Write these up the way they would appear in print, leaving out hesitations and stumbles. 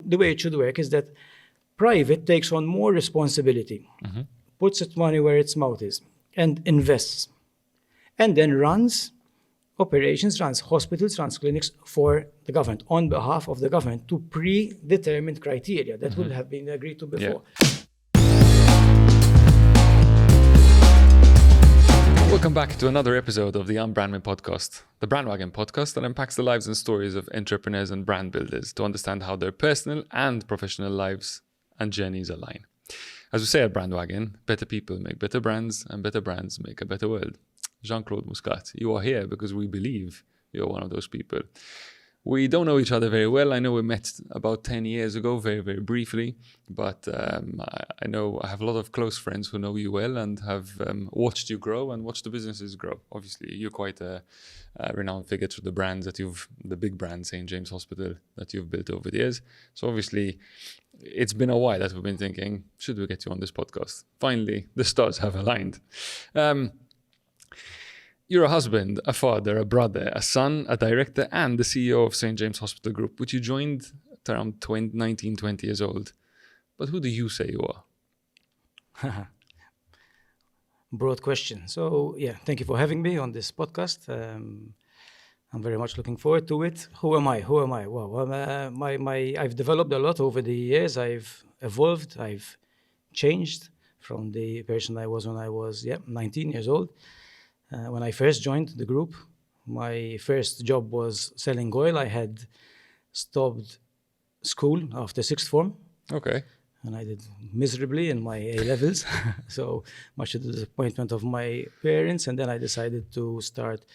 the way it should work is that private takes on more responsibility, puts its money where its mouth is, and invests, and then runs operations, runs hospitals, runs clinics for the government, on behalf of the government, to predetermined criteria that would have been agreed to before. Welcome back to another episode of the Unbrand Me podcast, the Brandwagon podcast that unpacks the lives and stories of entrepreneurs and brand builders to understand how their personal and professional lives and journeys align. As we say at Brandwagon, better people make better brands and better brands make a better world. Jean-Claude Muscat, you are here because we believe you're one of those people. We don't know each other very well. I know we met about 10 years ago, very, very briefly. But I know I have a lot of close friends who know you well and have watched you grow and watched the businesses grow. Obviously, you're quite a renowned figure through the brands the big brand, St. James Hospital, that you've built over the years. So obviously, it's been a while that we've been thinking, should we get you on this podcast? Finally, the stars have aligned. You're a husband, a father, a brother, a son, a director, and the CEO of St. James Hospital Group, which you joined at around 19, 20 years old. But who do you say you are? Broad question. So, thank you for having me on this podcast. I'm very much looking forward to it. Who am I? Well, I've developed a lot over the years. I've evolved. I've changed from the person I was when I was 19 years old. When I first joined the group, my first job was selling oil. I had stopped school after sixth form. Okay. And I did miserably in my A-levels, so much to the disappointment of my parents. And then I decided to start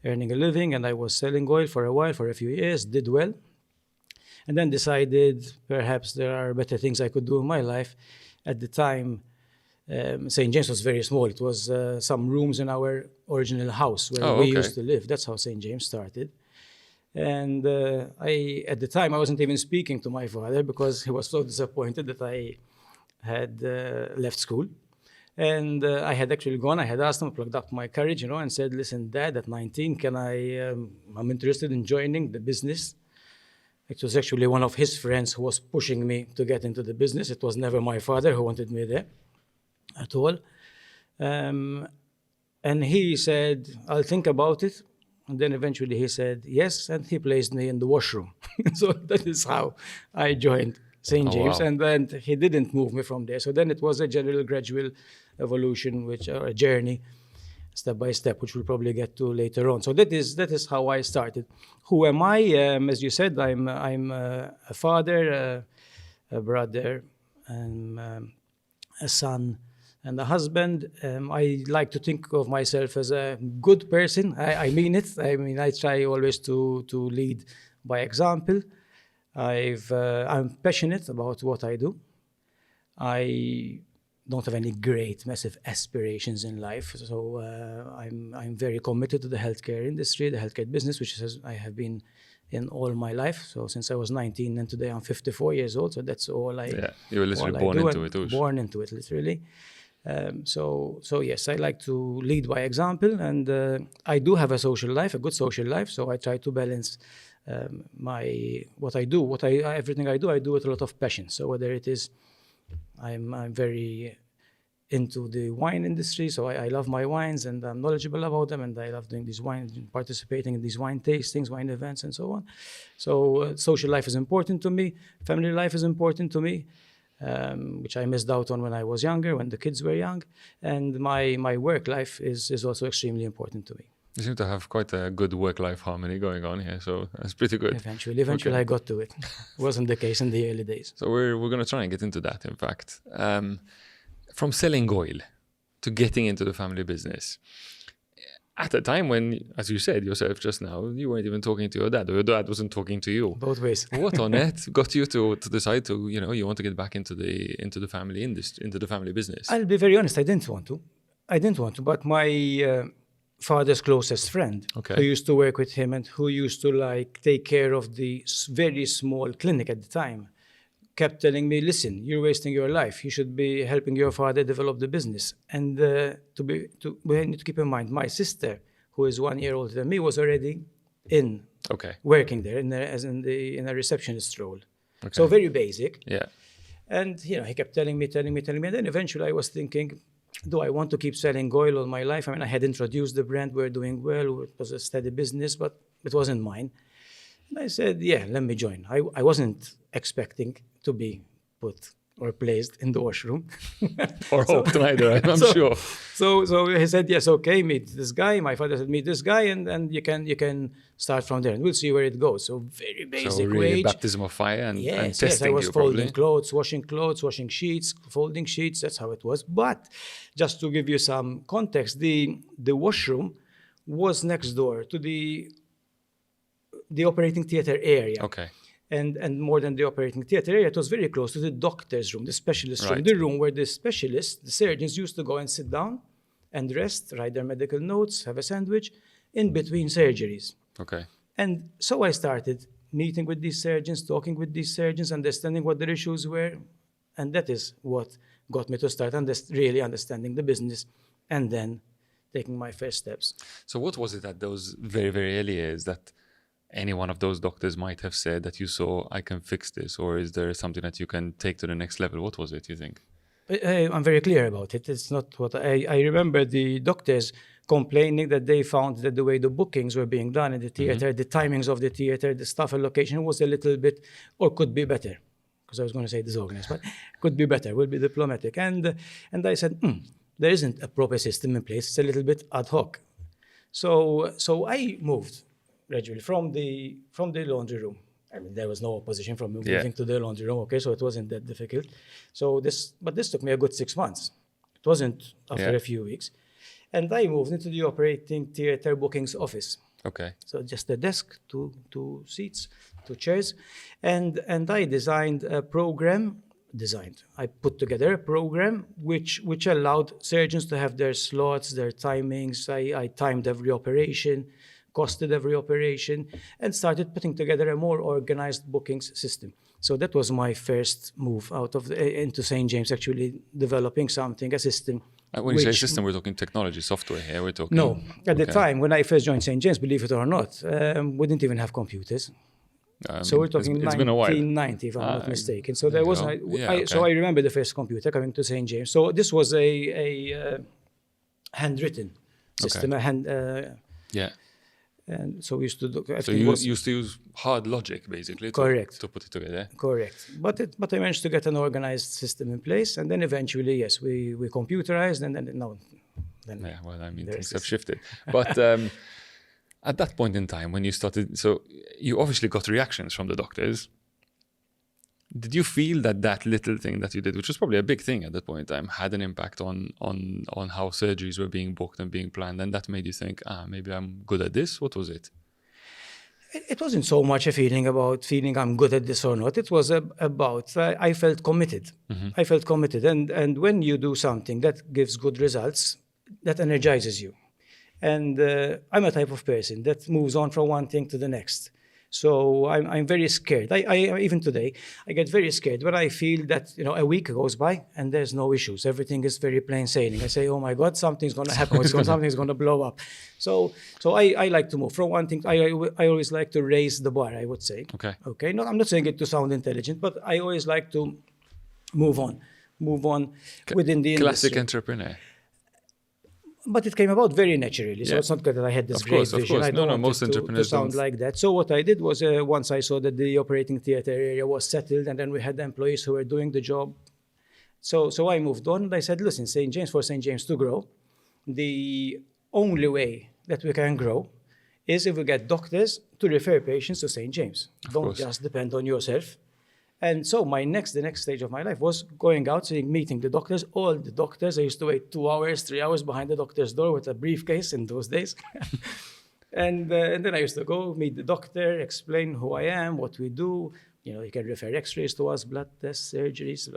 earning a living, and I was selling oil for a while, for a few years, did well. And then decided perhaps there are better things I could do in my life. At the time, St. James was very small. It was some rooms in our original house where we used to live. That's how St. James started. And at the time, I wasn't even speaking to my father because he was so disappointed that I had left school. And I had actually gone, I had asked him, plugged up my courage, and said, listen, Dad, at 19, I'm interested in joining the business. It was actually one of his friends who was pushing me to get into the business. It was never my father who wanted me there at all. And he said, I'll think about it. And then eventually he said yes, and he placed me in the washroom. So that is how I joined St. James. Wow. And then he didn't move me from there. So then it was a general gradual evolution, a journey, step by step, which we'll probably get to later on. So that is how I started. Who am I? As you said, I'm a father, a brother, and a son, and a husband. I like to think of myself as a good person. I mean it. I try always to lead by example. I'm passionate about what I do. I don't have any great, massive aspirations in life. So I'm very committed to the healthcare industry, the healthcare business, which I have been in all my life. So since I was 19 and today I'm 54 years old. So that's all I you were literally born into it. Born into it, literally. So yes, I like to lead by example, and I do have a social life, a good social life. So I try to balance everything I do with a lot of passion. So whether it is, I'm very into the wine industry, so I love my wines and I'm knowledgeable about them, and I love doing these participating in these wine tastings, wine events, and so on. So social life is important to me. Family life is important to me. Which I missed out on when I was younger, when the kids were young. And my work life is also extremely important to me. You seem to have quite a good work-life harmony going on here, so that's pretty good. Eventually okay. I got to it. It wasn't the case in the early days. So we're going to try and get into that, in fact. From selling oil to getting into the family business. At a time when, as you said yourself just now, you weren't even talking to your dad, or your dad wasn't talking to you. Both ways. What on earth got you to decide to, you want to get back into the family industry, into the family business? I'll be very honest, I didn't want to, but my father's closest friend, who used to work with him and who used to take care of the very small clinic at the time, kept telling me, listen, you're wasting your life. You should be helping your father develop the business. And we need to keep in mind, my sister, who is 1 year older than me, was already working there in a receptionist role. So very basic. Yeah. And, he kept telling me. And then eventually I was thinking, do I want to keep selling oil all my life? I mean, I had introduced the brand, we're doing well, it was a steady business, but it wasn't mine. And I said, yeah, let me join. I wasn't expecting to be put or placed in the washroom. Or hoped neither, I'm sure. So he said, yes, okay, meet this guy. My father said, meet this guy, and you can start from there, and we'll see where it goes. So very basic So really wage. baptism of fire and Yes, testing I was you folding probably. clothes, washing sheets, folding sheets. That's how it was. But just to give you some context, the washroom was next door to the operating theater area. Okay. And more than the operating theater area, it was very close to the doctor's room, the specialist room, Right. the room where the specialists, the surgeons used to go and sit down and rest, write their medical notes, have a sandwich in between surgeries. Okay. And so I started meeting with these surgeons, talking with these surgeons, understanding what their issues were. And that is what got me to start really understanding the business and then taking my first steps. So what was it at those very, very early years that any one of those doctors might have said that you saw, I can fix this, or is there something that you can take to the next level? What was it, you think? I'm very clear about it. It's not what I remember the doctors complaining that they found that the way the bookings were being done in the theater, the timings of the theater, the staff allocation was a little bit, or could be better. Because I was going to say disorganized, but could be better, will be diplomatic. And I said, there isn't a proper system in place. It's a little bit ad hoc. So I moved gradually from the laundry room. I mean, there was no opposition from moving to the laundry room, okay, so it wasn't that difficult. But this took me a good 6 months. It wasn't after a few weeks. And I moved into the operating theater bookings office. Okay. So just a desk, two seats, 2 chairs. And I designed a program, I put together a program which allowed surgeons to have their slots, their timings. I timed every operation, costed every operation, and started putting together a more organized bookings system. So that was my first move into St. James, actually developing something, a system. When you say system, we're talking technology, software here, we're talking... No, at the time, when I first joined St. James, believe it or not, we didn't even have computers. So we're talking it's been a while. 1990, if I'm not mistaken. So there was, okay. so I remember the first computer coming to St. James. So this was a handwritten system, Yeah. and so we used to do. So you used to use hard logic, basically, to put it together. Correct. But I managed to get an organized system in place, and then eventually, yes, we computerized, and then no. Yeah, well, I mean, things have shifted. But at that point in time, when you started, so you obviously got reactions from the doctors. Did you feel that little thing that you did, which was probably a big thing at that point in time, had an impact on how surgeries were being booked and being planned, and that made you think, maybe I'm good at this? What was it? It wasn't so much a feeling I'm good at this or not. It was about I felt committed. I felt committed, and when you do something that gives good results, that energizes you. And I'm a type of person that moves on from one thing to the next. So I'm very scared. I even today, I get very scared when I feel that, a week goes by and there's no issues. Everything is very plain sailing. I say, oh my God, something's going to happen. Something's going to blow up. So I like to move from one thing. I always like to raise the bar, I would say. Okay. No, I'm not saying it to sound intelligent, but I always like to move on within the industry. Classic entrepreneur. But it came about very naturally. So it's not that I had this great vision. Of course. I don't want most entrepreneurs to sound like that. So what I did was once I saw that the operating theater area was settled and then we had employees who were doing the job. So I moved on and I said, listen, for St. James to grow, the only way that we can grow is if we get doctors to refer patients to St. James. Don't just depend on yourself. And so the next stage of my life was going out, meeting the doctors, all the doctors. I used to wait 2 hours, 3 hours behind the doctor's door with a briefcase in those days. and then I used to go meet the doctor, explain who I am, what we do. You can refer x-rays to us, blood tests, surgeries.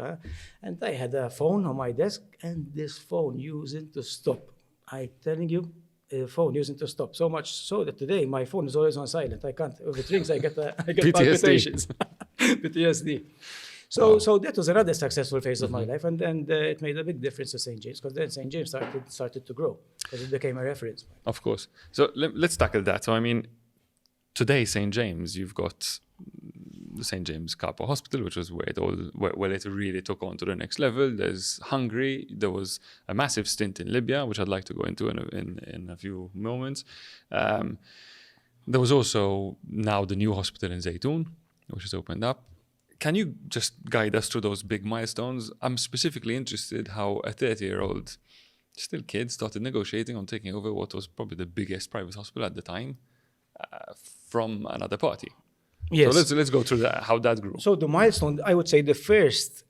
And I had a phone on my desk, and this phone using to stop. I'm telling you, phone using to stop. So much so that today my phone is always on silent. I can't. If it rings, I get palpitations. PTSD. So that was another successful phase of my life, and it made a big difference to St. James, because then St. James started to grow, because it became a reference. Of course. So let's tackle that. So I mean, today St. James, you've got the St. James Capo Hospital, which was where it really took on to the next level. There's Hungary. There was a massive stint in Libya, which I'd like to go into in a few moments. There was also now the new hospital in Zaytun, which has opened up. Can you just guide us through those big milestones? I'm specifically interested how a 30-year-old, still kid, started negotiating on taking over what was probably the biggest private hospital at the time from another party. Yes. So let's go through that, how that grew. So the milestone, I would say the first,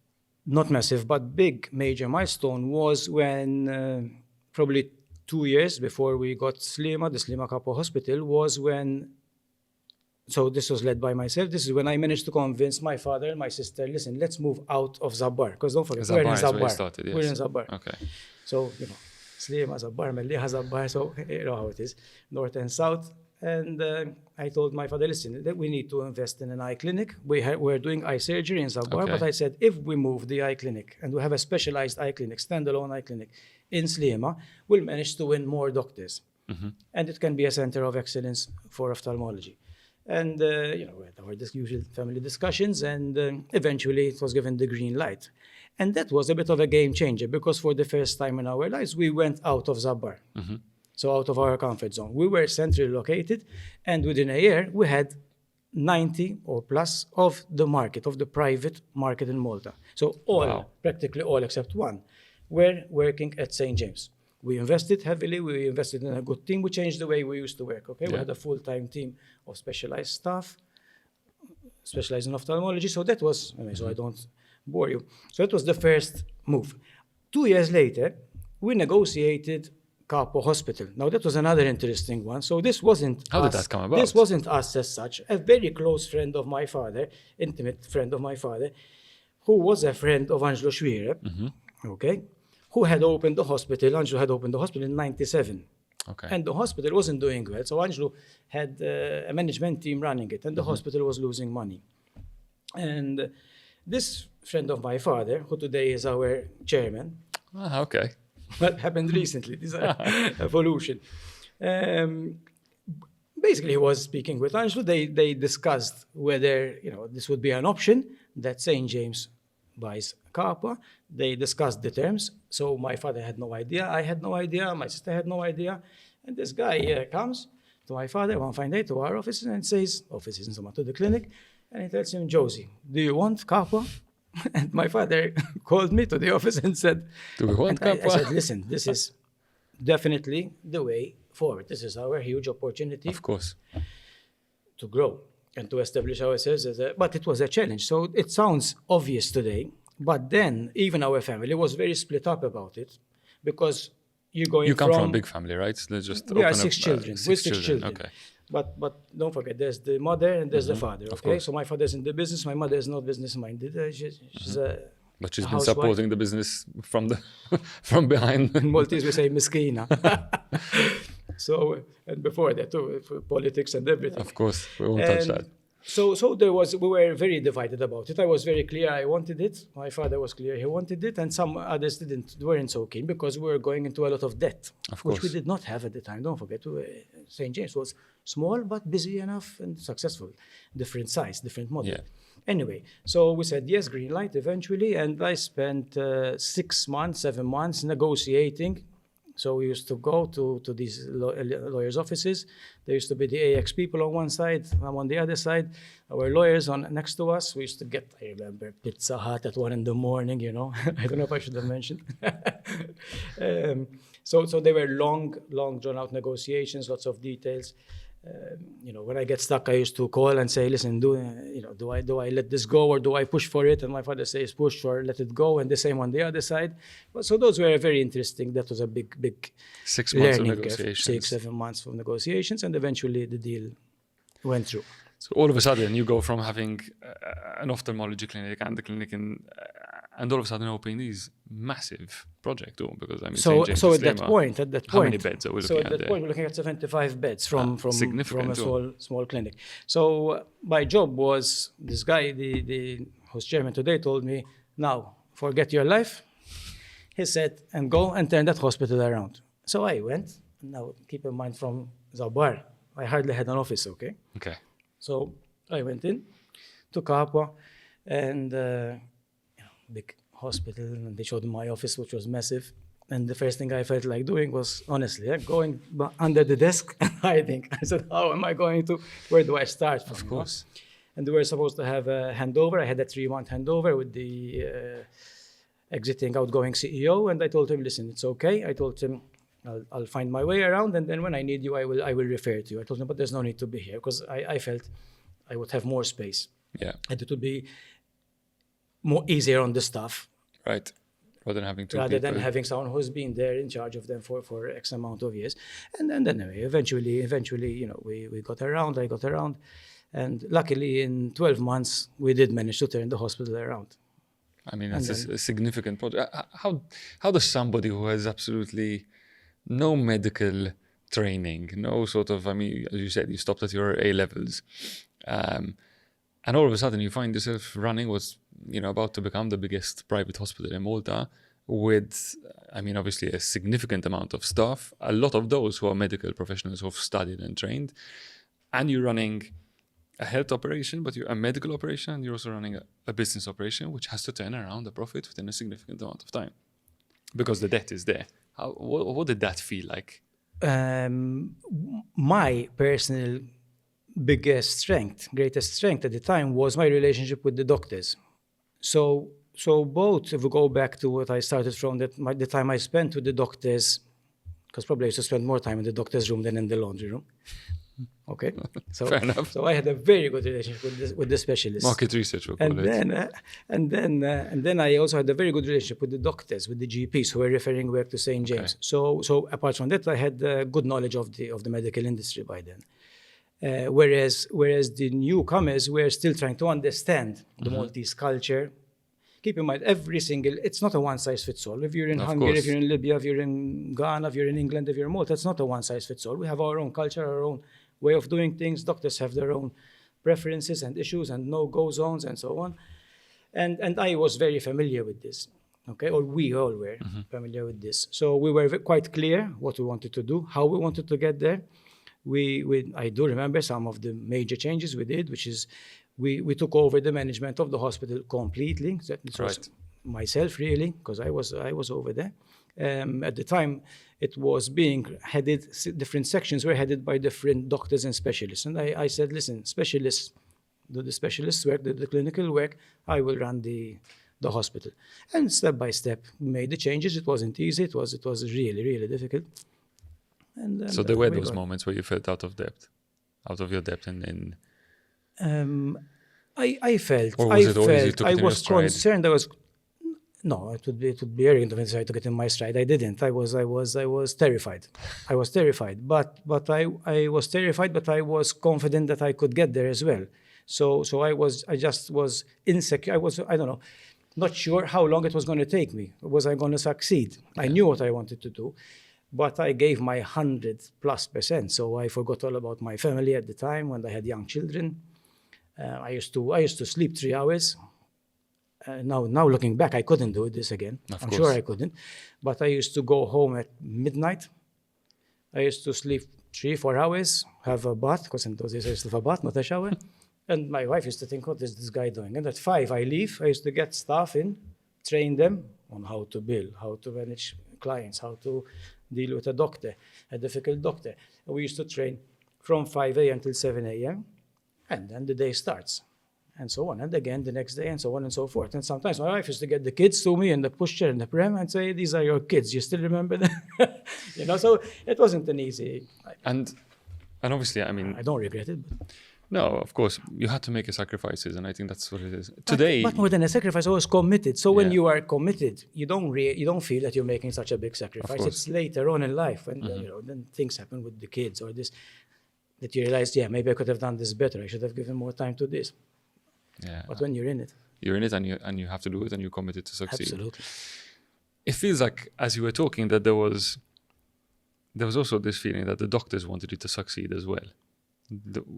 not massive, but big major milestone was when probably 2 years before we got Slima, the Slima Capo Hospital, was when, so this was led by myself, this is when I managed to convince my father and my sister, listen, let's move out of Zabbar, because don't forget, we're in Is where Zabbar. it started, yes. We're in Zabbar. Okay. So, Slima, Zabbar, Melliha, Zabbar, so you know how it is, north and south. And I told my father, listen, that we need to invest in an eye clinic. We're doing eye surgery in Zabbar, Okay. but I said, if we move the eye clinic and we have a specialized eye clinic, standalone eye clinic in Slima, we'll manage to win more doctors. And it can be a center of excellence for ophthalmology. And, we had our usual family discussions, and eventually it was given the green light. And that was a bit of a game changer, because for the first time in our lives, we went out of Zabbar. So out of our comfort zone. We were centrally located, and within a year, we had 90 or plus of the market, of the private market in Malta. So practically all except one, were working at St. James. We invested heavily, we invested in a good team, we changed the way we used to work, okay? We had a full-time team of specialized staff, specialized in ophthalmology, so that was, so I don't bore you. So that was the first move. 2 years later, we negotiated Capo Hospital. Now, that was another interesting one. So this wasn't How did that come about? This wasn't us as such. A very close friend of my father, intimate friend of my father, who was a friend of Angelo Schwire, okay, who had opened the hospital. Angelo had opened the hospital in 97. Okay. And the hospital wasn't doing well. So Angelo had a management team running it, and the hospital was losing money. And this friend of my father, who today is our chairman, Okay. what happened recently, this evolution. Basically, he was speaking with Angelo. They discussed whether this would be an option that St. James buys Capo. They discussed the terms. So my father had no idea. I had no idea. My sister had no idea. And this guy comes to my father one fine day to our office and says, to the clinic, and he tells him, Josie, do you want Capo? And my father called me to the office and said, Do we want I Capo? said, listen, this is definitely the way forward. This is our huge opportunity Of course. to grow and to establish ourselves but it was a challenge. So it sounds obvious today, but then even our family was very split up about it, because you're going You come from a big family, right? Let's just we are open six up, children. We're six children. Okay. But don't forget, there's the mother and there's the father. Of Okay, course. so my father's in the business. My mother is not business minded. She's a But she's been housewife. supporting the business from behind. In Maltese we say miskina. So and before that too, for politics and everything. Of course, we won't touch that. So we were very divided about it. I was very clear I wanted it. My father was clear he wanted it, and some others weren't so keen, because we were going into a lot of debt, Of which we course. did not have at the time. Don't forget, St. James was small but busy enough and successful. Different size, different model. Yeah. Anyway, so we said yes, green light eventually, and I spent 6 months, 7 months negotiating. So we used to go to these lawyers' offices. There used to be the AX people on one side, I'm on the other side. Our lawyers next to us. We used to get, I remember, Pizza Hut at 1 a.m, I don't know if I should have mentioned. So they were long, drawn-out negotiations, lots of details. When I get stuck, I used to call and say, listen, do I let this go, or do I push for it? And my father says, push or let it go, and the same on the other side. So those were very interesting. That was a big 6 months of learning curve. negotiations. 6-7 months of negotiations, and eventually the deal went through. So all of a sudden, you go from having an ophthalmology clinic and the clinic and all of a sudden opening these massive project too, because I mean, So St. James at is that Slima. point, How many beds are we so looking at at that there? point, we're looking at 75 beds from significant a small clinic. So my job was, this guy, the who's chairman today, told me, now forget your life. He said, and go and turn that hospital around. So I went. Now keep in mind, from Zabbar, I hardly had an office. Okay, Okay. so I went in, to Capua, and big hospital, and they showed me my office, which was massive. And the first thing I felt like doing was, honestly, going under the desk and hiding. I said, how am I going to, where do I start from? Of course. And we were supposed to have a handover. I had a 3-month handover with the exiting outgoing CEO. And I told him, listen, it's okay. I told him, I'll find my way around. And then when I need you, I will refer to you. I told him, but there's no need to be here, because I felt I would have more space. Yeah. And it would be more easier on the staff. Right. Rather than having someone who's been there in charge of them for X amount of years. And then anyway, eventually, we got around, I got around. And luckily in 12 months, we did manage to turn the hospital around. I mean, that's a significant project. How does somebody who has absolutely no medical training, no sort of, I mean, as you said, you stopped at your A-levels, and all of a sudden you find yourself running what's, about to become the biggest private hospital in Malta with, I mean, obviously a significant amount of staff, a lot of those who are medical professionals who have studied and trained, and you're running a health operation, but you're a medical operation, and you're also running a business operation, which has to turn around a profit within a significant amount of time because the debt is there. What did that feel like? My personal greatest strength at the time was my relationship with the doctors. So both, if we go back to what I started from, the time I spent with the doctors, because probably I used to spend more time in the doctor's room than in the laundry room. Okay, Fair enough. So I had a very good relationship with the specialists. Market research, we'll call it. And then I also had a very good relationship with the doctors, with the GPs who were referring work to St. James. Okay. So apart from that, I had good knowledge of the medical industry by then. Whereas the newcomers were still trying to understand the Maltese culture. Keep in mind, it's not a one-size-fits-all. If you're in Hungary, if you're in Libya, if you're in Ghana, if you're in England, if you're in Malta, it's not a one-size-fits-all. We have our own culture, our own way of doing things. Doctors have their own preferences and issues and no-go zones and so on. And I was very familiar with this, okay? Or we all were familiar with this. So we were quite clear what we wanted to do, how we wanted to get there. I do remember some of the major changes we did, which is we took over the management of the hospital completely. This was myself, really, because I was over there. At the time, it was being headed, different sections were headed by different doctors and specialists. And I said, listen, specialists, do the specialists work, do the clinical work, I will run the hospital. And step by step, we made the changes. It wasn't easy. It was really, really difficult. And so there were those moments where you felt out of your depth in I felt, or was it always you took it in I your was stride? concerned. No, it would be arrogant of me to try to get in my stride. I didn't. I was terrified. I was terrified, but I was terrified, but I was confident that I could get there as well. So I just was insecure. I don't know, not sure how long it was going to take me. Was I going to succeed? I knew what I wanted to do. But I gave my 100+%. So I forgot all about my family at the time when I had young children. I used to sleep 3 hours. Now looking back, I couldn't do this again. I'm sure I couldn't. But I used to go home at midnight. I used to sleep 3-4 hours, have a bath, because in those days I used to have a bath, not a shower. And my wife used to think, what is this guy doing? And at 5 I leave. I used to get staff in, train them on how to bill, how to manage clients, how to deal with a difficult doctor. And we used to train from 5 a.m. till 7 a.m. And then the day starts, and so on. And again, the next day, and so on and so forth. And sometimes my wife used to get the kids to me in the pushchair in the pram and say, these are your kids. You still remember them? So it wasn't an easy. And obviously, I mean, I don't regret it. But. No, of course, you had to make your sacrifices, and I think that's what it is. Today, but more than a sacrifice, I was committed. So when you are committed, you don't feel that you're making such a big sacrifice. It's later on in life when then things happen with the kids or this, that you realize, maybe I could have done this better. I should have given more time to this. Yeah. But when you're in it, and you have to do it, and you're committed to succeed. Absolutely. It feels like, as you were talking, that there was also this feeling that the doctors wanted you to succeed as well.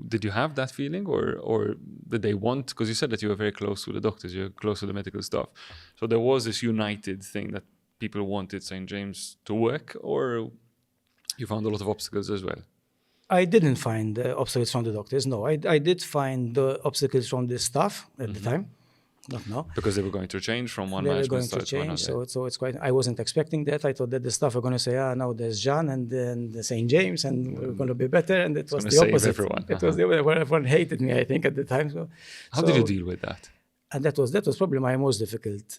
Did you have that feeling, or did they want? Because you said that you were very close to the doctors, you're close to the medical staff. So there was this united thing that people wanted St. James to work, or you found a lot of obstacles as well? I didn't find obstacles from the doctors. No, I did find the obstacles from the staff at the time. Not now. Because they were going to change from one They were management going to style to change, another. so it's quite. I wasn't expecting that. I thought that the staff were going to say, now there's Jean and then the St. James, and we're going to be better. And it was gonna the save opposite. everyone. It was the other way. Everyone hated me, I think, at the time. How did you deal with that? And that was probably my most difficult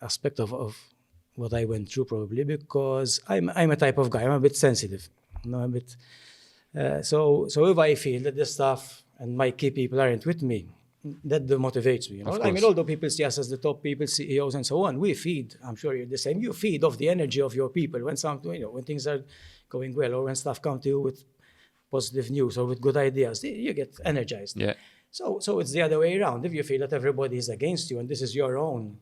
aspect of what I went through, probably because I'm a type of guy. I'm a bit sensitive. A bit. So if I feel that the staff and my key people aren't with me, that motivates me. I mean, although people see us as the top people, CEOs and so on, we feed. I'm sure you're the same. You feed off the energy of your people when when things are going well, or when staff come to you with positive news or with good ideas, you get energized. Yeah. So it's the other way around. If you feel that everybody is against you and this is your own.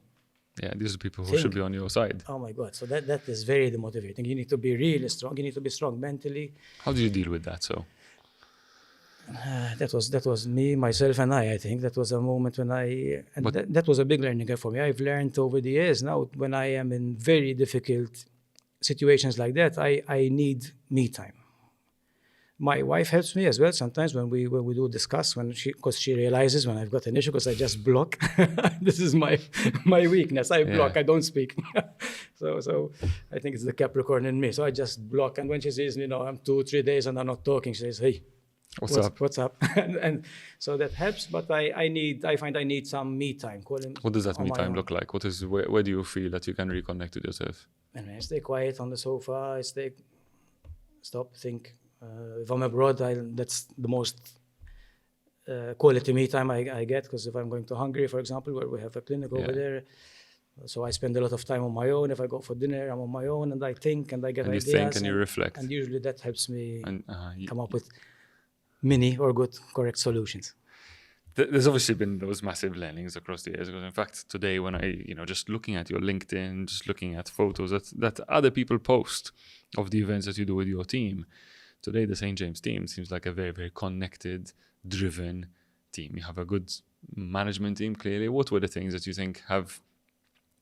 Yeah, these are people who should be on your side. Oh my God. So that is very demotivating. You need to be really strong. You need to be strong mentally. How did you deal with that? So that was me, myself, and I think that was a moment when that was a big learning curve for me. I've learned over the years now, when I am in very difficult situations like that, I need me time. My wife helps me as well sometimes when we do discuss, because she realizes when I've got an issue, because I just block. This is my weakness. I block. I don't speak. So I think it's the Capricorn in me. So I just block. And when she sees me, I'm 2-3 days and I'm not talking, she says, "Hey, what's up?" and so that helps. But I find I need some me time. What does that me time look like? Where do you feel that you can reconnect with yourself? And I stay quiet on the sofa. Stop, think. If I'm abroad, that's the most quality me time I get, because if I'm going to Hungary, for example, where we have a clinic over there, so I spend a lot of time on my own. If I go for dinner, I'm on my own, and I think and I get ideas. And you think and you reflect. And usually that helps me come up with mini or good, correct solutions. There's obviously been those massive learnings across the years. Because in fact, today when I, just looking at your LinkedIn, just looking at photos that other people post of the events that you do with your team, today the St. James team seems like a very, very connected, driven team. You have a good management team, clearly. What were the things that you think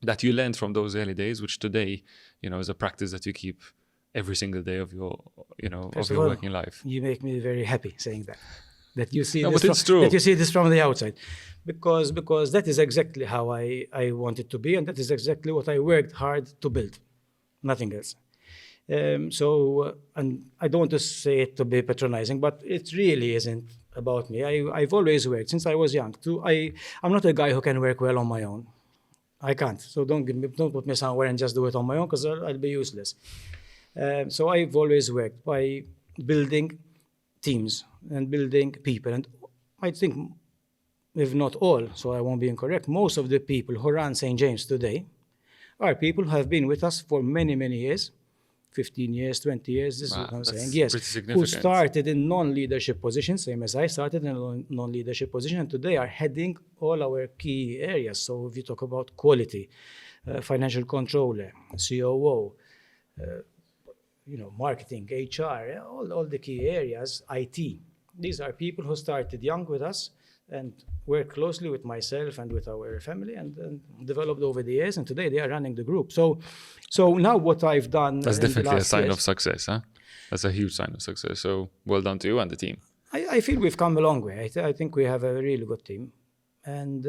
that you learned from those early days, which today, is a practice that you keep every single day of your, of your working life? You make me very happy saying that. That you see that you see this from the outside, because that is exactly how I want it to be, and that is exactly what I worked hard to build, nothing else. And I don't want to say it to be patronizing, but it really isn't about me. I've always worked since I was young. I'm not a guy who can work well on my own. I can't. So don't put me somewhere and just do it on my own, because I'll be useless. So I've always worked by building teams and building people. And I think, if not all, so I won't be incorrect, most of the people who run St. James today are people who have been with us for many, many years, 15 years, 20 years, this is what I'm saying. Yes, who started in non-leadership positions, same as I started in a non-leadership position, and today are heading all our key areas. So if you talk about quality, financial controller, COO, marketing, HR, all the key areas, IT. These are people who started young with us and work closely with myself and with our family and developed over the years. And today they are running the group. So now what I've done. That's definitely a sign of success, huh? That's a huge sign of success. So well done to you and the team. I feel we've come a long way. I think we have a really good team. And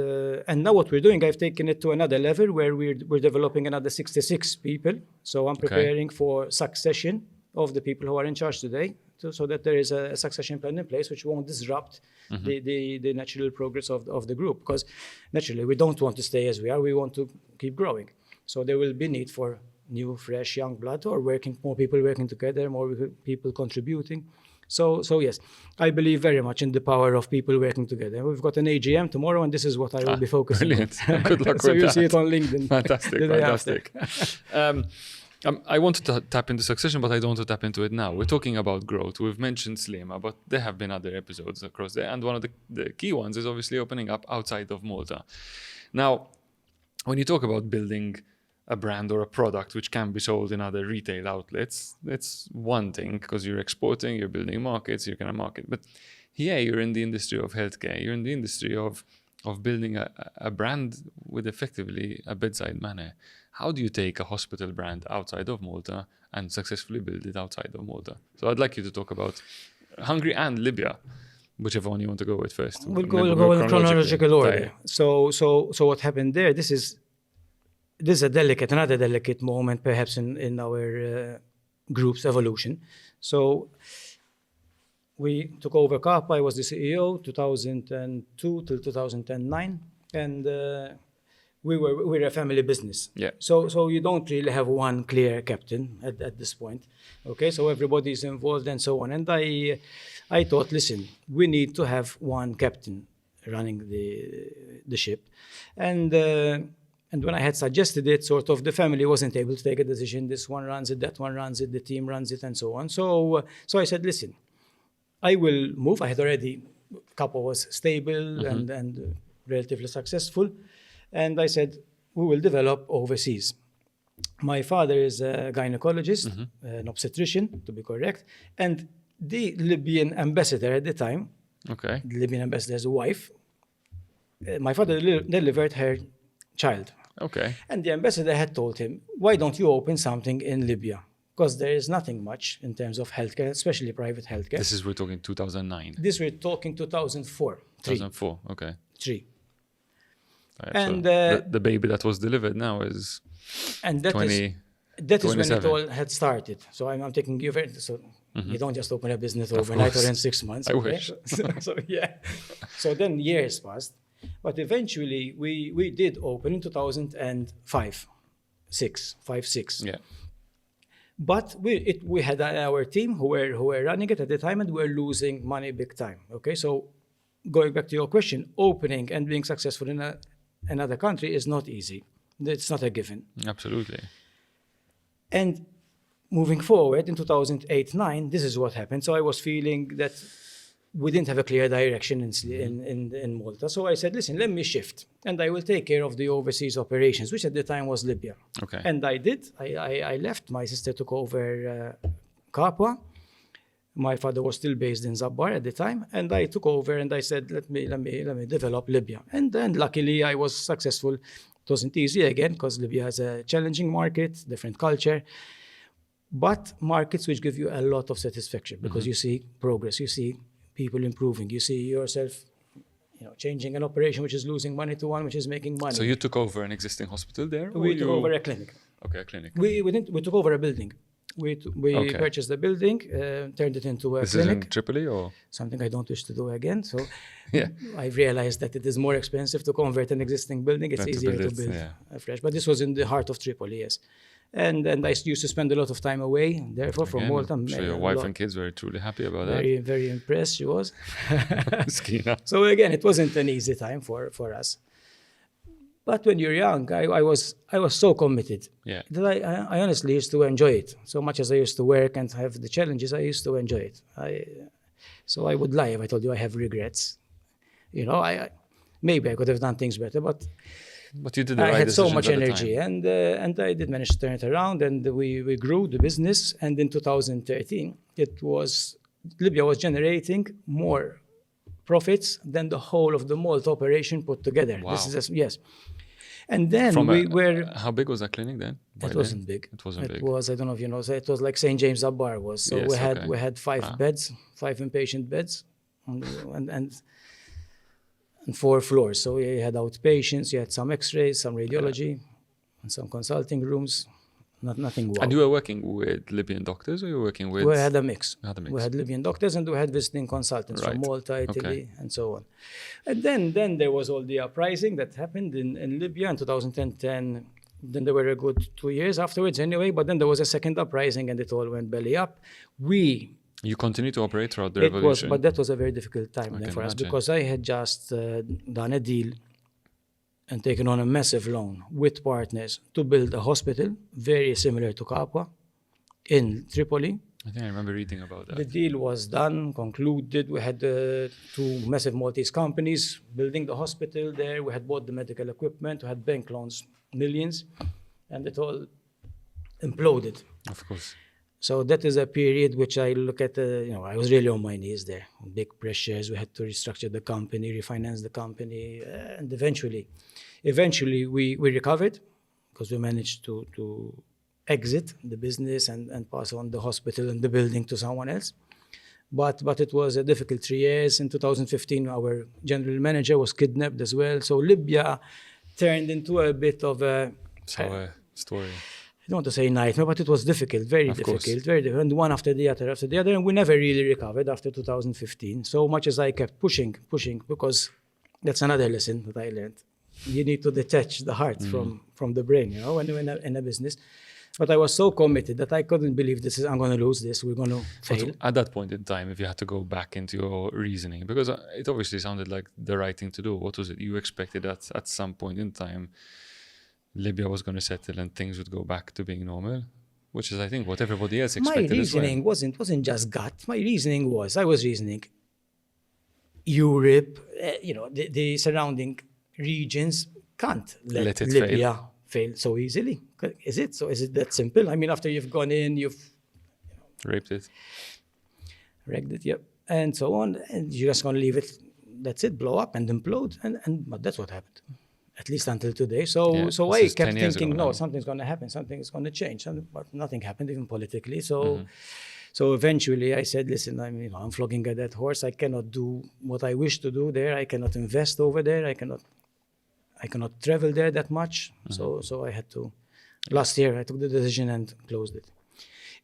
now what we're doing, I've taken it to another level where we're developing another 66 people. So I'm preparing for succession of the people who are in charge today, so that there is a succession plan in place which won't disrupt the natural progress of the group. Because naturally we don't want to stay as we are. We want to keep growing. So there will be need for new, fresh, young blood, or more people working together, more people contributing. So yes, I believe very much in the power of people working together. We've got an AGM tomorrow, and this is what I will be focusing on. Good luck with that. So you'll see it on LinkedIn. Fantastic. I want to tap into succession, but I don't want to tap into it now. We're talking about growth. We've mentioned Slima, but there have been other episodes across there. And one of the key ones is obviously opening up outside of Malta. Now, when you talk about building a brand or a product which can be sold in other retail outlets, that's one thing, because you're exporting, you're building markets, you're going to market. But here you're in the industry of healthcare, you're in the industry of building a brand with effectively a bedside manner. How do you take a hospital brand outside of Malta and successfully build it outside of Malta? So I'd like you to talk about Hungary and Libya, whichever one you want to go with first. We'll Maybe go in chronologically. chronological order. Right. So what happened there? This is another delicate moment, perhaps in our group's evolution. So we took over Kappa. I was the CEO 2002 till 2009, and we're a family business. Yeah. So you don't really have one clear captain at this point. Okay, so everybody's involved and so on. And I thought, listen, we need to have one captain running the ship, and when I had suggested it, sort of the family wasn't able to take a decision. This one runs it, that one runs it, the team runs it, and so on. So I said, listen, I will move. I had already, Kappa was stable and relatively successful. And I said, we will develop overseas. My father is a gynecologist, an obstetrician, to be correct. And the Libyan ambassador at the time, Okay. the Libyan ambassador's wife, my father delivered her child. Okay. And the ambassador had told him, why don't you open something in Libya? Because there is nothing much in terms of healthcare, especially private healthcare. We're talking 2009. This we're talking 2004. 2004. Okay. 3. Right, And, so the baby that was delivered now is And that 20. that is when it 27. all had started. So I'm taking you very, so you don't just open a business Of overnight or course. in 6 months. I okay? wish. so yeah. So then years passed, but eventually we did open in 2005, 6. Yeah. But we had our team who were running it at the time, and we were losing money big time. Okay, so going back to your question, opening and being successful in another country is not easy. It's not a given. Absolutely. And moving forward in 2008-9, this is what happened. So I was feeling that we didn't have a clear direction in Malta. So I said, listen, let me shift, and I will take care of the overseas operations, which at the time was Libya. Okay. And I did. I left. My sister took over Kappa. My father was still based in Zabbar at the time, and I took over and I said, let me develop Libya. And then luckily I was successful. It wasn't easy again because Libya has a challenging market, different culture, but markets which give you a lot of satisfaction because you see progress, you see people improving, you see yourself, changing an operation which is losing money to one which is making money. So you took over an existing hospital there? We took over a clinic. Okay, a clinic. We took over a building. We Okay. purchased the building, turned it into a This is in clinic. Tripoli or? Something I don't wish to do again. So Yeah. I've realized that it is more expensive to convert an existing building. It's Than to easier build to it, build yeah. afresh. But this was in the heart of Tripoli, yes. And I used to spend a lot of time away, therefore, from Again, Malta. I'm sure your wife and kids were truly happy about Very, very impressed she was. that. Skina. So again, it wasn't an easy time for us. But when you're young, I was so committed Yeah. that I honestly used to enjoy it. So much as I used to work and have the challenges, I used to enjoy it. So I would lie if I told you I have regrets. Maybe I could have done things better, but But you did the I right had so decisions much at the energy, time. and I did manage to turn it around, and we grew the business. And in 2013, Libya was generating more profits than the whole of the Malta operation put together. Wow. Yes. And then How big was that clinic then? It wasn't big. It wasn't big. It was, I don't know if you know, so it was like St. James Zabbar was. So Yes, okay. we had 5 beds, 5 inpatient beds, and 4 floors. So you had outpatients, you had some X-rays, some radiology, and some consulting rooms. Nothing wow. And you were working with Libyan doctors, or you were working with? We had a mix. You had a mix. We had Libyan doctors, and we had visiting consultants from Right. Malta, Italy, Okay. and so on. And then there was all the uprising that happened in Libya in 2010. Then there were a good 2 years afterwards anyway, but then there was a second uprising and it all went belly up. You continued to operate throughout the It was, revolution. but that was a very difficult time I then can for us imagine. because I had just done a deal and taken on a massive loan with partners to build a hospital very similar to Kappa in Tripoli. I think I remember reading about that. The deal was done, concluded. We had 2 massive Maltese companies building the hospital there. We had bought the medical equipment. We had bank loans, millions, and it all imploded. Of course. So that is a period which I look at, I was really on my knees there. Big pressures. We had to restructure the company, refinance the company, and eventually we recovered because we managed to exit the business and pass on the hospital and the building to someone else. But it was a difficult 3 years. In 2015, our general manager was kidnapped as well. So Libya turned into a bit of a story. I don't want to say nightmare, but it was difficult, very difficult, very difficult, and one after the other, and we never really recovered after 2015. So much as I kept pushing, because that's another lesson that I learned. You need to detach the heart from the brain, when you're in a business. But I was so committed that I couldn't believe I'm going to lose this, we're going to fail. At that point in time, if you had to go back into your reasoning, because it obviously sounded like the right thing to do, what was it? You expected that at some point in time, Libya was going to settle and things would go back to being normal, which is, I think, what everybody else expected. My reasoning wasn't just gut. My reasoning I was reasoning Europe, the surrounding regions can't let Libya fail so easily. Is it? So is it that simple? I mean, after you've gone in, you've raped it, wrecked it, yep, and so on, and you're just going to leave it. That's it, blow up and implode, but that's what happened. At least until today. So I kept thinking, no, something's going to happen, something is going to change. But nothing happened, even politically. So eventually I said, listen, I'm flogging a dead horse. I cannot do what I wish to do there. I cannot invest over there. I cannot travel there that much. So I had to. Last year, I took the decision and closed it.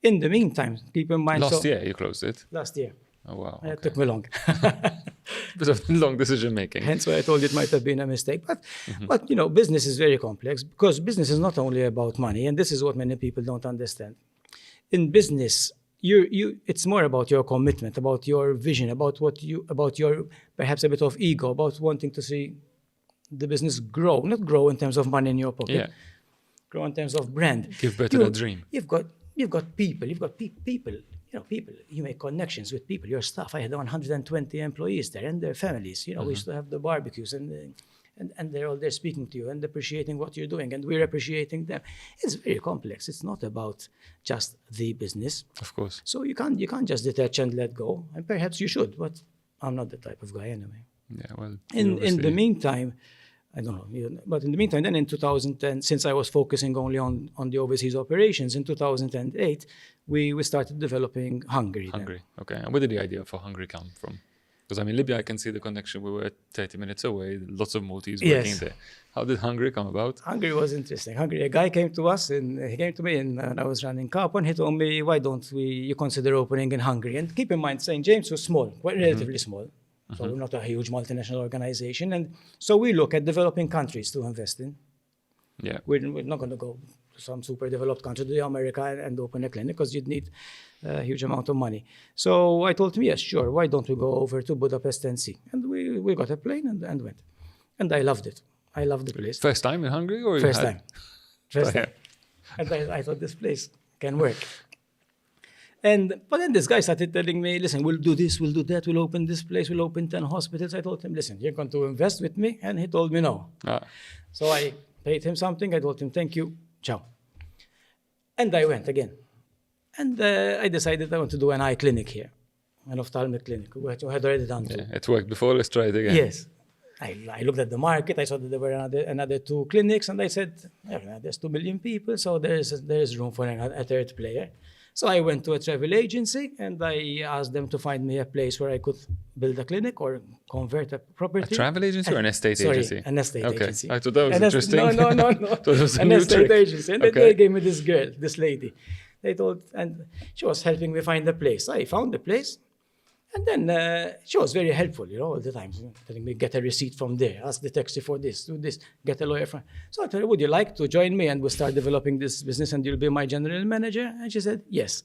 In the meantime, keep in mind. Last year, you closed it? Last year. Oh, wow. Okay. It took me long. Bit of long decision making. Hence why I told you it might have been a mistake. But business is very complex because business is not only about money, and this is what many people don't understand. In business, it's more about your commitment, about your vision, about your perhaps a bit of ego, about wanting to see the business grow, not grow in terms of money in your pocket, grow in terms of brand. Give birth to the dream. You've got people, people. People, you make connections with people, your staff. I had 120 employees there and their families. We used to have the barbecues and they're all there speaking to you and appreciating what you're doing, and we're appreciating them. It's very complex. It's not about just the business. Of course. So you can't just detach and let go, and perhaps you should, but I'm not the type of guy anyway. Yeah, well. In the meantime, I don't know, but in the meantime, then in 2010, since I was focusing only on the overseas operations, in 2008, we started developing Hungary. Hungary, okay. And where did the idea for Hungary come from? Because, Libya, I can see the connection. We were 30 minutes away, lots of Maltese working there. How did Hungary come about? Hungary was interesting. A guy came to us, and he came to me, and I was running Capo, and he told me, why don't you consider opening in Hungary? And keep in mind, St. James was small, quite relatively small. So we're not a huge multinational organization. And so we look at developing countries to invest in. Yeah. We're not going to go to some super developed country, to America, and open a clinic because you'd need a huge amount of money. So I told him, yes, sure, why don't we go over to Budapest and see? And we got a plane and went. And I loved it. I loved the place. First time in Hungary? Or First time. And I thought this place can work. But then this guy started telling me, listen, we'll do this, we'll do that, we'll open this place, we'll open 10 hospitals. I told him, listen, you're going to invest with me? And he told me no. So I paid him something. I told him, thank you, ciao. And I went again. And I decided I want to do an eye clinic here, an ophthalmic clinic. We had already done two. It worked before, let's try it again. Yes. I looked at the market. I saw that there were another 2 clinics. And I said, there's 2 million people, so there's room for a third player. So I went to a travel agency and I asked them to find me a place where I could build a clinic or convert a property. A travel agency or an estate agency? An estate agency. I thought that was interesting. No. An estate agency. And they gave me this girl, this lady. And she was helping me find a place. I found the place. And then she was very helpful, all the time, telling me, get a receipt from there, ask the taxi for this, do this, get a lawyer from. So I told her, would you like to join me and we'll start developing this business and you'll be my general manager? And she said, yes.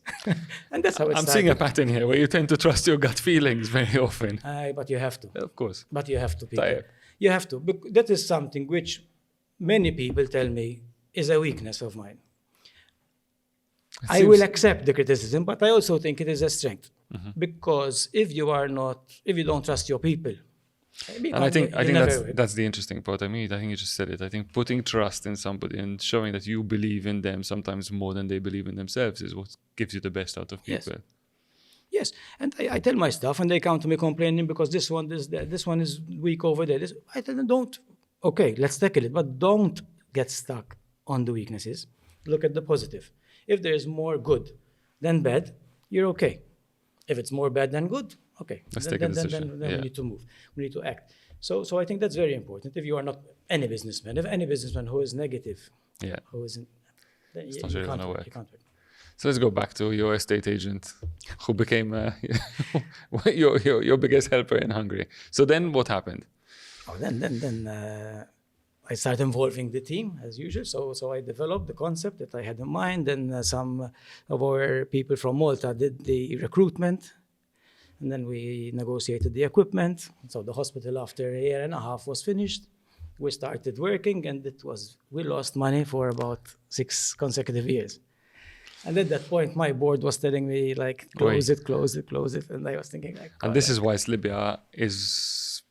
And that's how it started. I'm seeing a pattern here where you tend to trust your gut feelings very often. But you have to. Of course. But you have to, Peter. You have to. That is something which many people tell me is a weakness of mine. I will accept the criticism, but I also think it is a strength. Because if you don't trust your people, And I think It'll never work. that's the interesting part. I mean, I think you just said it. I think putting trust in somebody and showing that you believe in them sometimes more than they believe in themselves is what gives you the best out of Yes. people. Yes, and I tell my staff, and they come to me complaining because this one is weak over there. I tell them, don't. Okay, let's tackle it, but don't get stuck on the weaknesses. Look at the positive. If there is more good than bad, you're okay. If it's more bad than good, okay. Let's take a decision. Then Yeah. we need to move. We need to act. So I think that's very important. If you are not any businessman, if any businessman who is negative, Yeah. who isn't, then you not really can't gonna work. work. You can't work. So let's go back to your estate agent who became your biggest helper in Hungary. So then what happened? Oh, then I started involving the team as usual. So I developed the concept that I had in mind. Then some of our people from Malta did the recruitment, and then we negotiated the equipment. So the hospital, after a year and a half, was finished. We started working, and we lost money for about 6 consecutive years. And at that point, my board was telling me, like, close it. And I was thinking, like, And this is why Libya is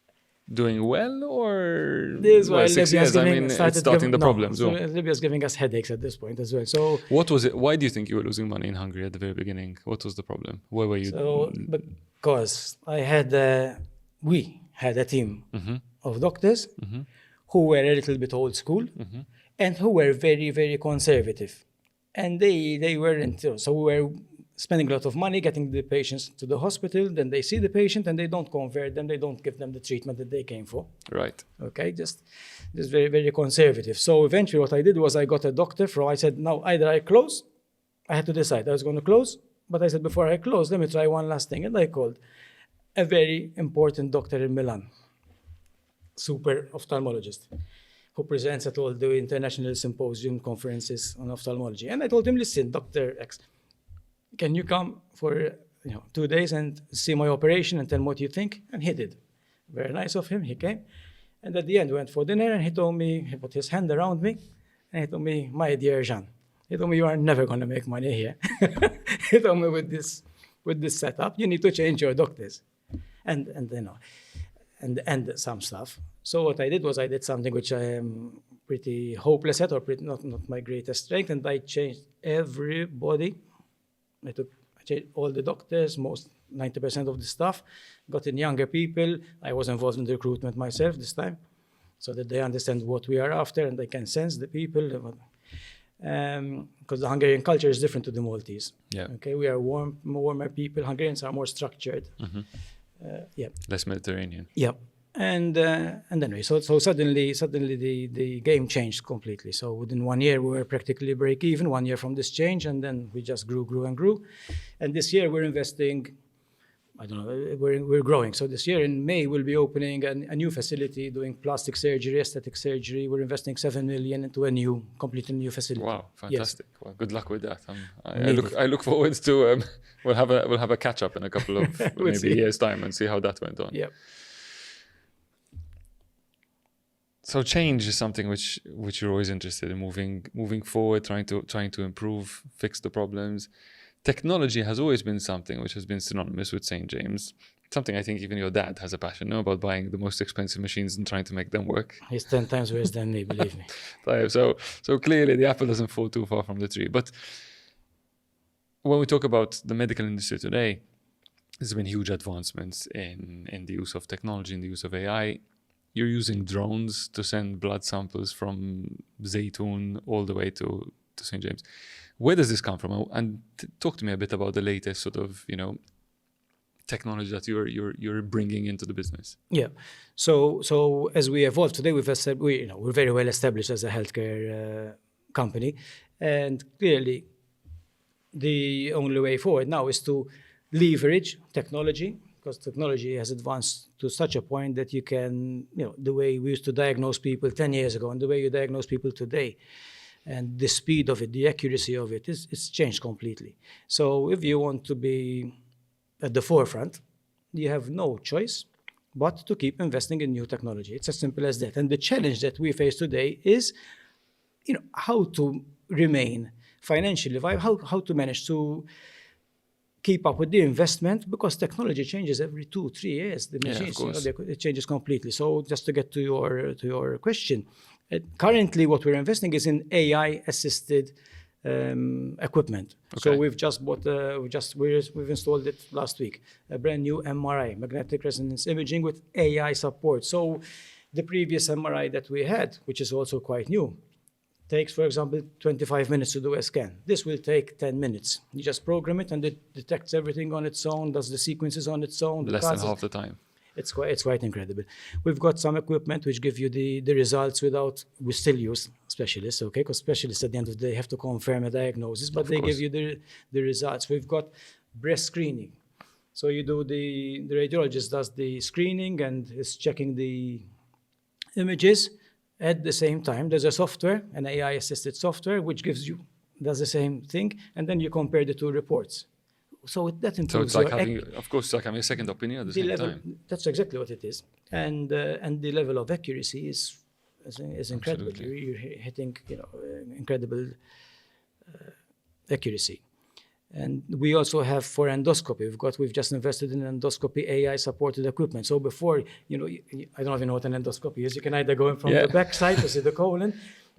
doing well, or this is why 6 Libya is years? I mean, it's starting the problems. So Libya is giving us headaches at this point as well. So What was it? Why do you think you were losing money in Hungary at the very beginning? What was the problem? Where were you? because we had a team of doctors who were a little bit old school and who were very, very conservative. And they weren't, so we were spending a lot of money getting the patients to the hospital, then they see the patient and they don't convert them, they don't give them the treatment that they came for. Right. Okay, just very, very conservative. So eventually what I did was I got a doctor I said, now either I close, I had to decide, I was going to close, but I said, before I close, let me try one last thing. And I called a very important doctor in Milan, super ophthalmologist, who presents at all the international symposium conferences on ophthalmology. And I told him, listen, Dr. X, can you come for 2 days and see my operation and tell me what you think? And he did. Very nice of him, he came. And at the end, we went for dinner, and he told me, he put his hand around me, and he told me, my dear Jean, he told me, you are never going to make money here. He told me, with this setup, you need to change your doctors. And some stuff. So what I did was I did something which I am pretty hopeless at, or not my greatest strength, and I changed everybody. I changed all the doctors, 90% of the staff, got in younger people. I was involved in the recruitment myself this time, so that they understand what we are after and they can sense the people. Because the Hungarian culture is different to the Maltese. Yeah. Okay, we are warmer people. Hungarians are more structured. Less Mediterranean. Yeah. And anyway, so suddenly the game changed completely. So within 1 year, we were practically break even, 1 year from this change, and then we just grew. And this year we're investing, I don't know, we're growing. So this year in May, we'll be opening a new facility doing plastic surgery, aesthetic surgery. We're investing 7 million into a completely new facility. Wow, fantastic! Yes. Well, good luck with that. I look forward to we'll have a catch up in a couple of maybe years' time and see how that went on. Yeah. So change is something which you're always interested in, moving forward, trying to improve, fix the problems. Technology has always been something which has been synonymous with St. James. Something I think even your dad has a passion about buying the most expensive machines and trying to make them work. He's 10 times worse than me, believe me. So clearly the apple doesn't fall too far from the tree. But when we talk about the medical industry today, there's been huge advancements in the use of technology, in the use of AI. You're using drones to send blood samples from Zaytun all the way to St. James. Where does this come from? And talk to me a bit about the latest sort of, technology that you're bringing into the business. Yeah. So as we evolve today, we're very well established as a healthcare company, and clearly the only way forward now is to leverage technology, because technology has advanced to such a point that you can, the way we used to diagnose people 10 years ago and the way you diagnose people today, and the speed of it, the accuracy of it, it's changed completely. So if you want to be at the forefront, you have no choice but to keep investing in new technology. It's as simple as that. And the challenge that we face today is, how to remain financially viable, how to manage to keep up with the investment because technology changes every 2-3 years. The Yeah, of machines, course. it changes completely. So just to get to your question, currently what we're investing is in AI assisted equipment. So Okay. we've just bought, we've installed it last week, a brand new MRI, magnetic resonance imaging with AI support. So the previous MRI that we had, which is also quite new, takes, for example, 25 minutes to do a scan. This will take 10 minutes. You just program it and it detects everything on its own, does the sequences on its own. Less than half the time. It's quite incredible. We've got some equipment which give you the results without, we still use specialists, okay? Because specialists at the end of the day have to confirm a diagnosis, but they give you the results. We've got breast screening. So you do the radiologist does the screening and is checking the images. At the same time, there's a software, an AI-assisted software, which does the same thing, and then you compare the two reports. So that So improves it's like your having, of course, it's like having a second opinion at the same time. That's exactly what it is, and the level of accuracy is incredible. Absolutely. You're hitting incredible accuracy. And we also have for endoscopy. We've just invested in endoscopy AI supported equipment. So before, I don't even know what an endoscopy is. You can either go in from the back side to see the colon,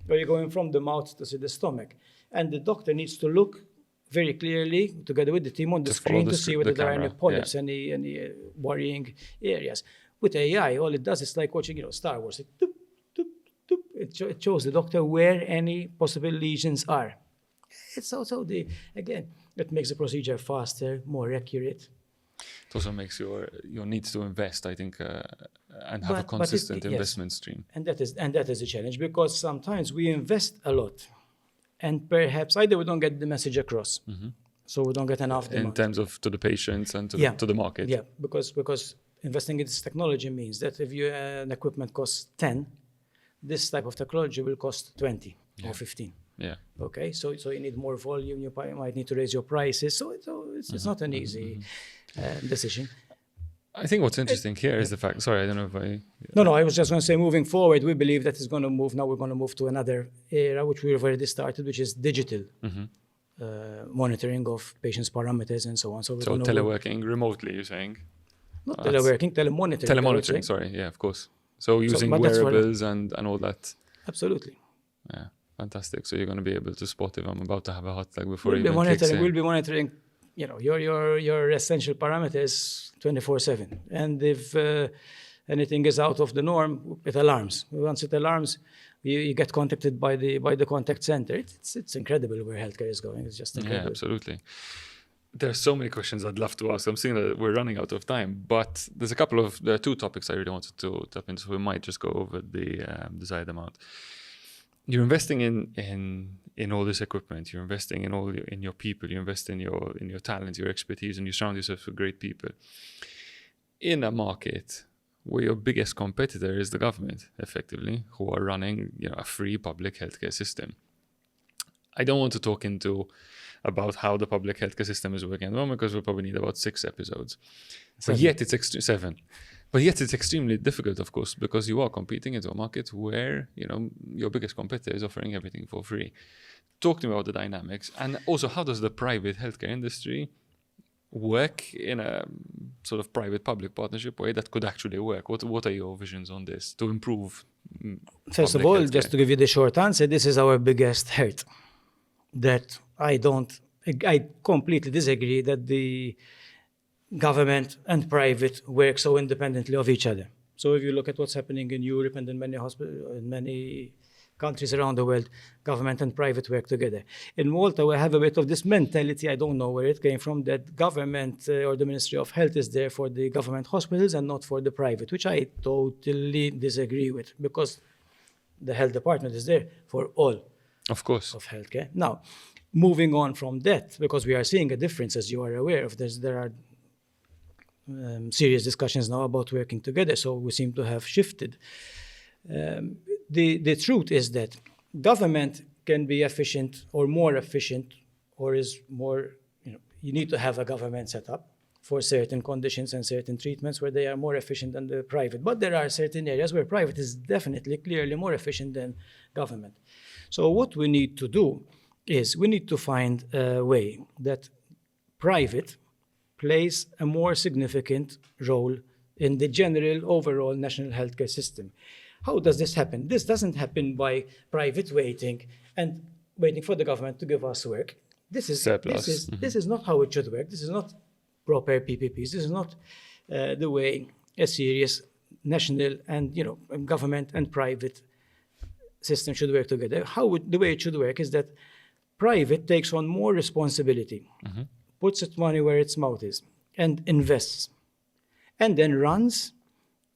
or you're going from the mouth to see the stomach. And the doctor needs to look very clearly together with the team on the screen to see whether there are any polyps, any worrying areas. With AI, all it does is like watching, Star Wars. It shows the doctor where any possible lesions are. It's also it makes the procedure faster, more accurate. It also makes your needs to invest, I think, and have a consistent investment stream. And that is a challenge because sometimes we invest a lot, and perhaps either we don't get the message across, so we don't get enough demand. In terms of to the patients and to the market. Yeah, because investing in this technology means that if an equipment costs 10, this type of technology will cost 20 or 15. Yeah. Okay, so you need more volume. You might need to raise your prices. So it's not an easy decision. I think what's interesting here is the fact. Sorry, I don't know if I. No. I was just going to say, moving forward, we believe that it's going to move. Now we're going to move to another era, which we've already started, which is digital monitoring of patients' parameters and so on. So teleworking remotely, you're saying? Not teleworking, telemonitoring. Telemonitoring. Sorry, yeah, of course. So using wearables and all that. Absolutely. Yeah. Fantastic. So you're going to be able to spot if I'm about to have a heart attack before we'll even kicks in. We'll be monitoring, your essential parameters 24/7. And if anything is out of the norm, it alarms. Once it alarms, you get contacted by the contact center. It's incredible where healthcare is going. It's just incredible. Yeah, absolutely. There's so many questions I'd love to ask. I'm seeing that we're running out of time, but there are two topics I really wanted to tap into. So we might just go over the desired amount. You're investing in all this equipment. You're investing in your people. You invest in your talent, your expertise, and you surround yourself with great people. In a market where your biggest competitor is the government, effectively, who are running a free public healthcare system. I don't want to talk about how the public healthcare system is working at the moment because we'll probably need about 6 episodes. But yet it's 7. But yet it's extremely difficult, of course, because you are competing into a market where, your biggest competitor is offering everything for free. Talk to me about the dynamics. And also, how does the private healthcare industry work in a sort of private-public partnership way that could actually work? What are your visions on this to improve First of all, healthcare? Just to give you the short answer, this is our biggest hurt. That I completely disagree that the government and private work so independently of each other. So if you look at what's happening in Europe and in many countries around the world, government and private work together. In Malta, we have a bit of this mentality, I don't know where it came from, that government or the Ministry of Health is there for the government hospitals and not for the private, which I totally disagree with, because the health department is there for all of course of healthcare. Now, moving on from that, because we are seeing a difference, as you are aware of, there are serious discussions now about working together, so we seem to have shifted. The truth is that government can be efficient or more efficient, or is more, you need to have a government set up for certain conditions and certain treatments where they are more efficient than the private. But there are certain areas where private is definitely, clearly more efficient than government. So what we need to do is we need to find a way that private plays a more significant role in the general overall national healthcare system. How does this happen? This doesn't happen by private waiting and waiting for the government to give us work. Surplus. This is not how it should work. This is not proper PPPs. This is not the way a serious national and government and private system should work together. The way it should work is that private takes on more responsibility, puts its money where its mouth is, and invests, and then runs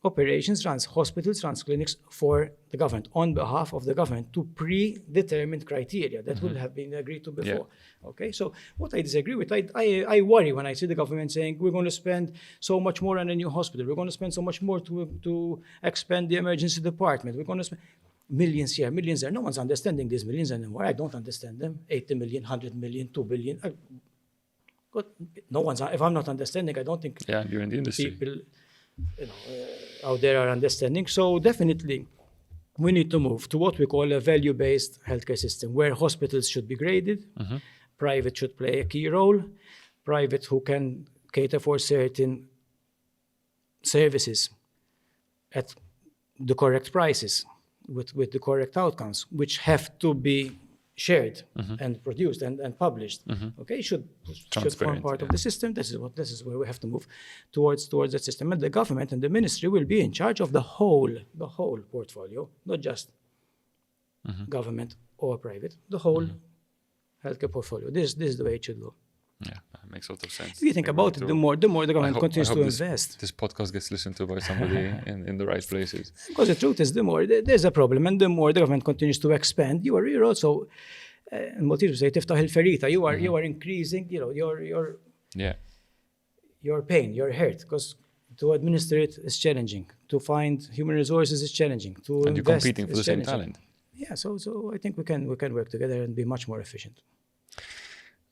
operations, runs hospitals, runs clinics for the government, on behalf of the government, to predetermined criteria that would have been agreed to before. Yeah. Okay, so what I disagree with, I worry when I see the government saying we're going to spend so much more on a new hospital, we're going to spend so much more to expand the emergency department, we're going to spend millions here, millions there. No one's understanding these millions anymore. I don't understand them. 80 million, 100 million, 2 billion. But no one's, if I'm not understanding, I don't think you're in the industry. People out there are understanding. So definitely we need to move to what we call a value-based healthcare system, where hospitals should be graded, private should play a key role, private who can cater for certain services at the correct prices, with the correct outcomes, which have to be shared and produced and published. Okay, should form part of the system. This is where we have to move towards that system. And the government and the ministry will be in charge of the whole portfolio, not just government or private, the whole healthcare portfolio. This is the way it should go. Yeah, that makes a lot of sense. If you think about it, the more the government continues to invest. This podcast gets listened to by somebody in the right places. Because the truth is, the more there's a problem, and the more the government continues to expand, you're also, and what you say, tiftaħ il-ferita. You are increasing, your pain, your hurt, because to administer it is challenging. To find human resources is challenging. And you're competing for the same talent. Yeah, so I think we can work together and be much more efficient.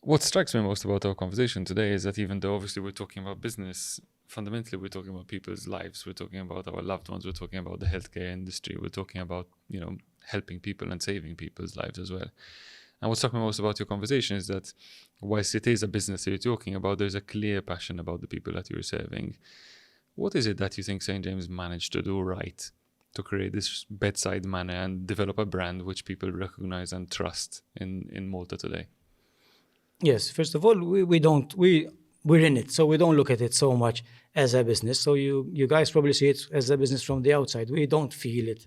What strikes me most about our conversation today is that even though obviously we're talking about business, fundamentally we're talking about people's lives, we're talking about our loved ones, we're talking about the healthcare industry, we're talking about, helping people and saving people's lives as well. And what struck me most about your conversation is that whilst it is a business that you're talking about, there's a clear passion about the people that you're serving. What is it that you think St. James managed to do right to create this bedside manner and develop a brand which people recognize and trust in Malta today? Yes, first of all, we're in it, so we don't look at it so much as a business. So you guys probably see it as a business from the outside. We don't feel it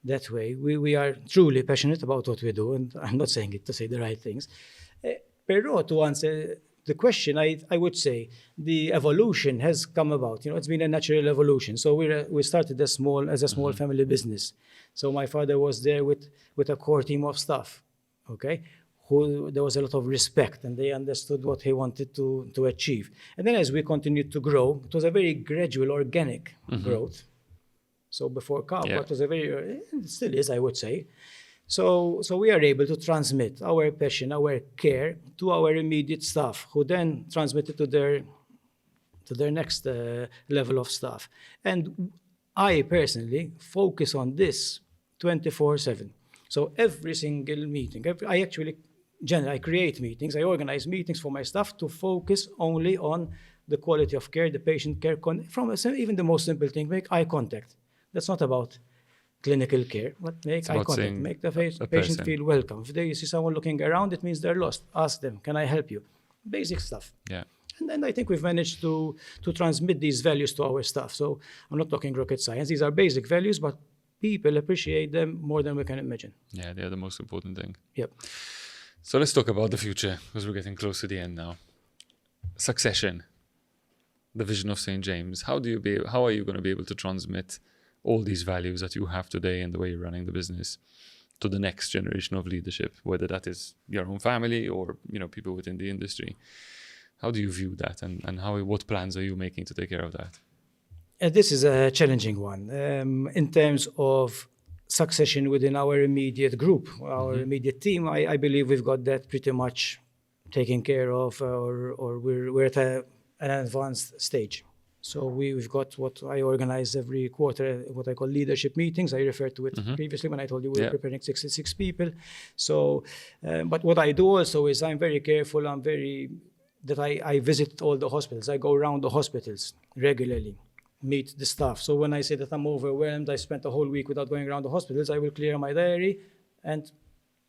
that way. We are truly passionate about what we do, and I'm not saying it to say the right things. Pero to answer the question, I would say the evolution has come about. It's been a natural evolution. So we started as a small family business. So my father was there with a core team of staff. Okay. There was a lot of respect, and they understood what he wanted to achieve. And then as we continued to grow, it was a very gradual, organic growth. So before CAB, it was it still is, I would say. So we are able to transmit our passion, our care to our immediate staff, who then transmit it to their next level of staff. And I personally focus on this 24/7. So every single meeting, I create meetings, I organize meetings for my staff to focus only on the quality of care, the patient care, even the most simple thing, make eye contact. That's not about clinical care, but make eye contact, make the patient feel welcome. If they see someone looking around, it means they're lost. Ask them, can I help you? Basic stuff. Yeah. And then I think we've managed to transmit these values to our staff. So I'm not talking rocket science. These are basic values, but people appreciate them more than we can imagine. Yeah, they're the most important thing. Yep. So let's talk about the future, because we're getting close to the end now. Succession, the vision of St. James. How are you going to be able to transmit all these values that you have today and the way you're running the business to the next generation of leadership, whether that is your own family or people within the industry? How do you view that, and what plans are you making to take care of that? This is a challenging one. In terms of succession within our immediate group, our immediate team, I believe we've got that pretty much taken care of, or we're at an advanced stage. So we've got what I organize every quarter, what I call leadership meetings. I referred to it previously when I told you we were preparing 66 people. So, but what I do also is I'm very careful, I'm very that I visit all the hospitals. I go around the hospitals regularly, meet the staff. So when I say that I'm overwhelmed, I spent a whole week without going around the hospitals, I will clear my diary and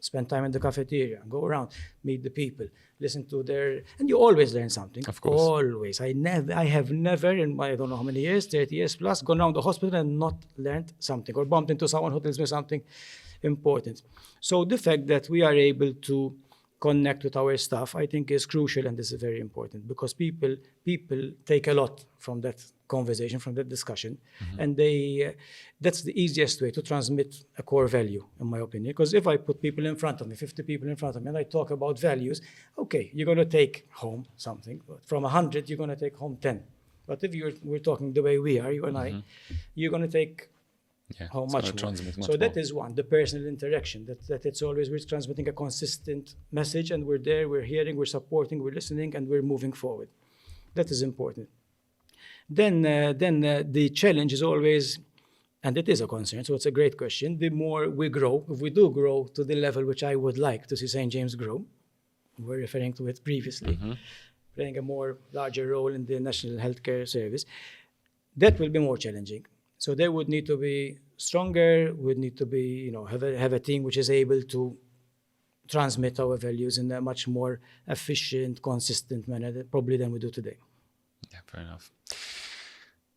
spend time in the cafeteria, go around, meet the people, listen to their, and you always learn something. Of course. Always. I have never in my, I don't know how many years, 30 years plus, gone around the hospital and not learned something or bumped into someone who tells me something important. So the fact that we are able to connect with our staff, I think is crucial, and this is very important because people take a lot from that conversation, from that discussion, and that's the easiest way to transmit a core value, in my opinion. Because if I put people in front of me, 50 people in front of me, and I talk about values, okay, you're going to take home something. But from 100, you're going to take home 10. But if we're talking the way we are, you and I, you're going to take how much more. So that is one, the personal interaction, that it's always we're transmitting a consistent message, and we're there, we're hearing, we're supporting, we're listening, and we're moving forward. That is important. Then the challenge is always, and it is a concern, so it's a great question, the more we grow, if we do grow to the level which I would like to see St. James grow, we're referring to it previously, playing a more larger role in the National Healthcare Service, that will be more challenging. So there would need to be stronger, would need to be, have a team which is able to transmit our values in a much more efficient, consistent manner, probably than we do today. Yeah, fair enough.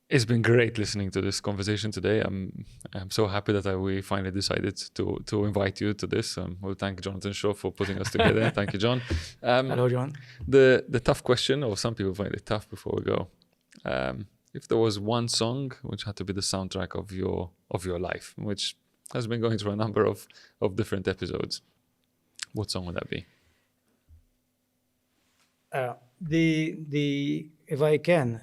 It's been great listening to this conversation today. I'm so happy that we finally decided to invite you to this. We'll thank Jonathan Shaw for putting us together. Thank you, John. Hello, John. The tough question, or some people find it tough before we go. If there was one song which had to be the soundtrack of your life, which has been going through a number of different episodes, what song would that be? If I can,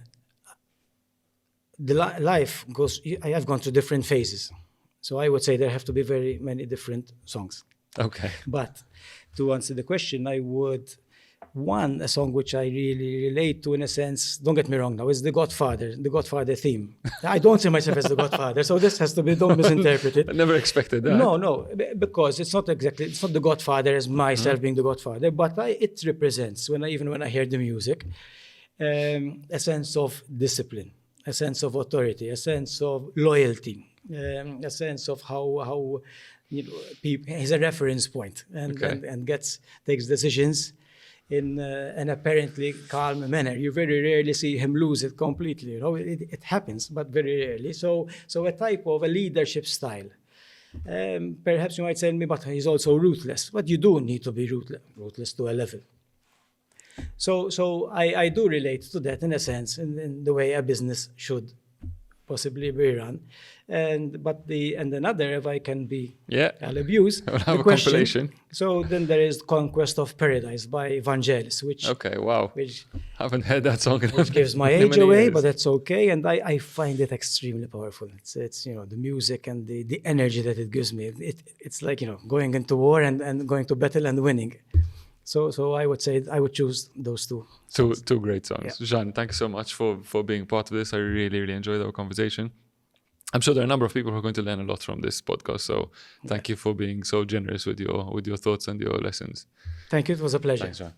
life goes. I have gone through different phases, so I would say there have to be very many different songs. Okay. But to answer the question, I would. A song which I really relate to, in a sense, don't get me wrong now, is the Godfather theme. I don't see myself as the Godfather, so this has to be, don't misinterpret it. I never expected that. No, because it's not the Godfather as myself being the Godfather, but it represents, when I hear the music, a sense of discipline, a sense of authority, a sense of loyalty, a sense of how people, he's a reference point and takes decisions in an apparently calm manner. You very rarely see him lose it completely. It happens, but very rarely. So a type of a leadership style. Perhaps you might say to me, but he's also ruthless. But you do need to be ruthless to a level. So I do relate to that in a sense, in the way a business should possibly be run. And another, if I can be, I'll abuse I'll have the a question. compilation. So then there is Conquest of Paradise by Vangelis, which Haven't heard that song in which gives my age away, years. but that's okay. And I find it extremely powerful. It's the music and the energy that it gives me. It's like going into war and going to battle and winning. So I would say I would choose those two. Two great songs. Yeah. Jean, thank you so much for being part of this. I really, really enjoyed our conversation. I'm sure there are a number of people who are going to learn a lot from this podcast. So thank you for being so generous with your thoughts and your lessons. Thank you. It was a pleasure. Thanks, Jean.